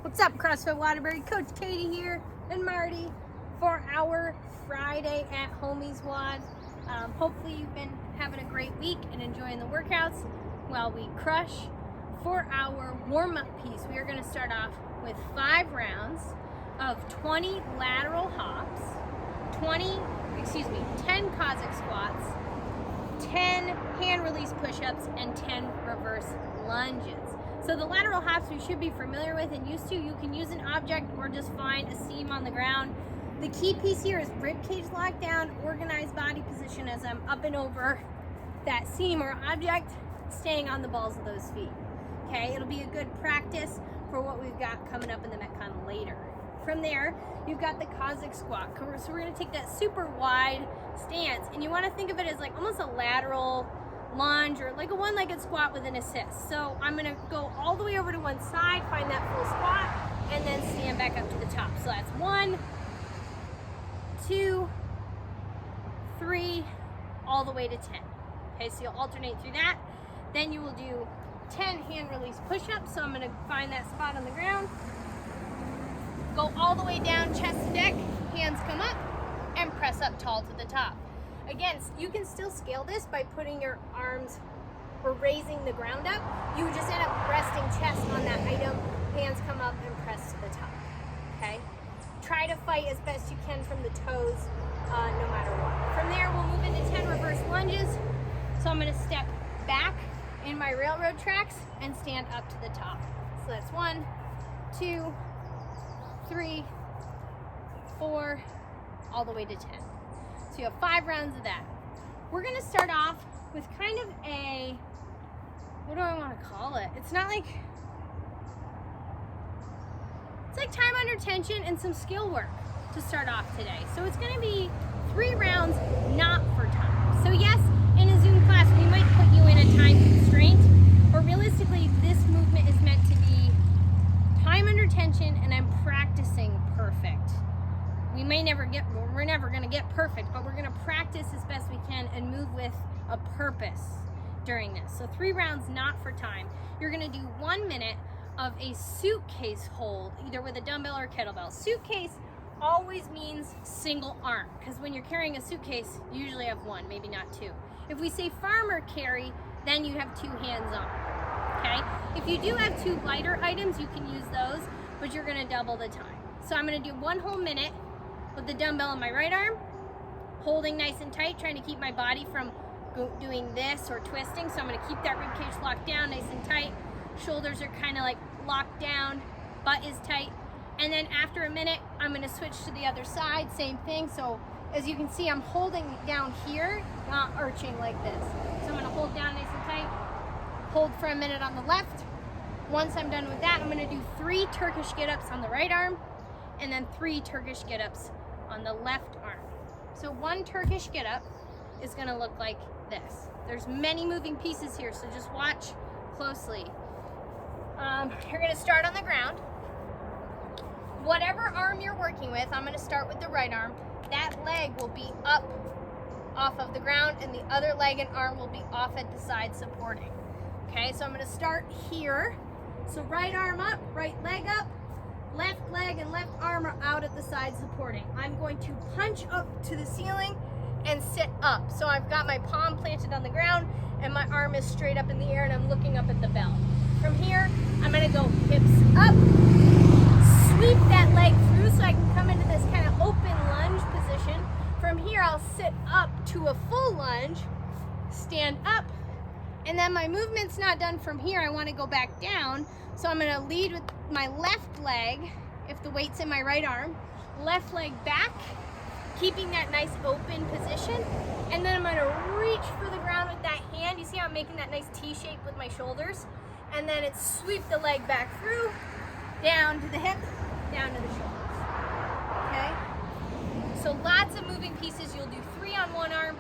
What's up, CrossFit Waterbury? Coach Katie here and Marty for our Friday at HOMies WOD. Hopefully you've been having a great week and enjoying the workouts while we crush. For our warm-up piece, we are going to start off with 5 rounds of 20 lateral hops, 10 Cossack Squats, 10 hand release push-ups, and 10 reverse lunges. So the lateral hops we should be familiar with and used to. You can use an object or just find a seam on the ground. The key piece here is rib cage lockdown, organized body position as I'm up and over that seam or object, staying on the balls of those feet. Okay, it'll be a good practice for what we've got coming up in the Metcon later. From there, you've got the Cossack Squat. So we're gonna take that super wide stance, and you wanna think of it as like almost a lateral lunge or like a one-legged squat with an assist. So I'm gonna go all the way over to one side, find that full squat, and then stand back up to the top. So that's 1, 2, 3, all the way to 10. Okay, so you'll alternate through that. Then you will do 10 hand release push-ups. So I'm gonna find that spot on the ground, go all the way down, chest to deck, hands come up, and press up tall to the top. Again, you can still scale this by putting your arms or raising the ground up. You just end up resting chest on that item, hands come up and press to the top, okay? Try to fight as best you can from the toes, no matter what. From there, we'll move into 10 reverse lunges. So I'm gonna step back in my railroad tracks and stand up to the top. So that's 1, 2, 3, 4, all the way to 10. So you have 5 rounds of that. We're gonna start off with kind of a, what do I wanna call it? It's not like, it's like time under tension and some skill work to start off today. So it's gonna be 3 rounds, not for time. So yes, in a Zoom class, we might put you in a time constraint, but realistically, this movement is meant to be time under tension, and I'm practicing perfect. We're never gonna get perfect, but we're gonna practice as best we can and move with a purpose during this. So 3 rounds, not for time. You're gonna do 1 minute of a suitcase hold, either with a dumbbell or kettlebell. Suitcase always means single arm, because when you're carrying a suitcase, you usually have 1, maybe not 2. If we say farmer carry, then you have 2 hands on, okay? If you do have 2 lighter items, you can use those, but you're gonna double the time. So I'm gonna do 1 whole minute with the dumbbell on my right arm, holding nice and tight, trying to keep my body from doing this or twisting. So I'm gonna keep that rib cage locked down nice and tight. Shoulders are kind of like locked down, butt is tight. And then after a minute, I'm gonna switch to the other side, same thing. So as you can see, I'm holding down here, not arching like this. So I'm gonna hold down nice and tight, hold for a minute on the left. Once I'm done with that, I'm gonna do 3 Turkish get-ups on the right arm, and then 3 Turkish get-ups on the left arm. So 1 Turkish get-up is gonna look like this. There's many moving pieces here, so just watch closely. You're gonna start on the ground. Whatever arm you're working with, I'm gonna start with the right arm. That leg will be up off of the ground, and the other leg and arm will be off at the side supporting. Okay, so I'm gonna start here. So right arm up, right leg up, left leg and left arm are out at the side supporting. I'm going to punch up to the ceiling and sit up. So I've got my palm planted on the ground and my arm is straight up in the air and I'm looking up at the bell. From here, I'm gonna go hips up, sweep that leg through so I can come into this kind of open lunge position. From here, I'll sit up to a full lunge, stand up, and then my movement's not done from here. I wanna go back down. So I'm gonna lead with my left leg, if the weight's in my right arm, left leg back, keeping that nice open position. And then I'm gonna reach for the ground with that hand. You see how I'm making that nice T shape with my shoulders? And then it's sweep the leg back through, down to the hip, down to the shoulders, okay? So lots of moving pieces. You'll do 3 on one arm,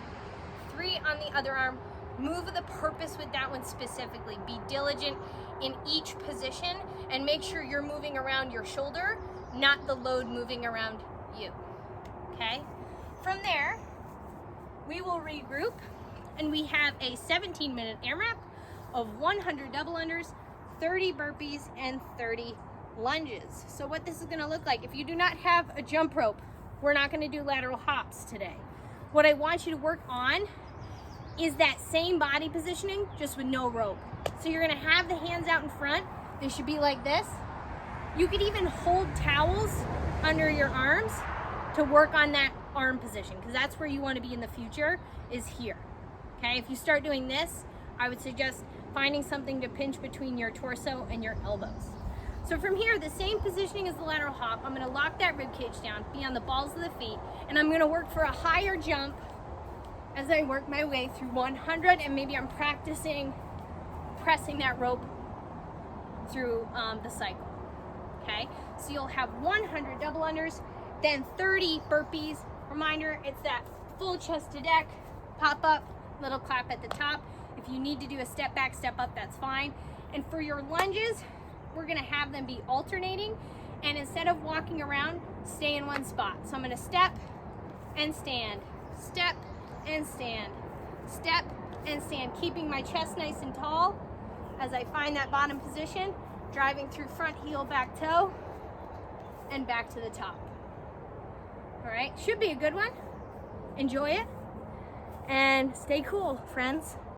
3 on the other arm. Move with a purpose with that one specifically. Be diligent in each position and make sure you're moving around your shoulder, not the load moving around you, okay? From there, we will regroup, and we have a 17-minute AMRAP of 100 double unders, 30 burpees, and 30 lunges. So what this is gonna look like, if you do not have a jump rope, we're not gonna do lateral hops today. What I want you to work on is that same body positioning, just with no rope. So you're gonna have the hands out in front. They should be like this. You could even hold towels under your arms to work on that arm position, because that's where you want to be in the future, is here. Okay, if you start doing this, I would suggest finding something to pinch between your torso and your elbows. So from here, the same positioning as the lateral hop, I'm gonna lock that rib cage down, be on the balls of the feet, and I'm gonna work for a higher jump as I work my way through 100, and maybe I'm practicing pressing that rope through the cycle. Okay, so you'll have 100 double unders, then 30 burpees. Reminder, it's that full chest to deck, pop up, little clap at the top. If you need to do a step back, step up, that's fine. And for your lunges, we're gonna have them be alternating, and instead of walking around, stay in one spot. So I'm gonna step and stand, step and stand, step and stand, keeping my chest nice and tall as I find that bottom position, driving through front heel, back toe, and back to the top. All right, should be a good one. Enjoy it and stay cool, friends.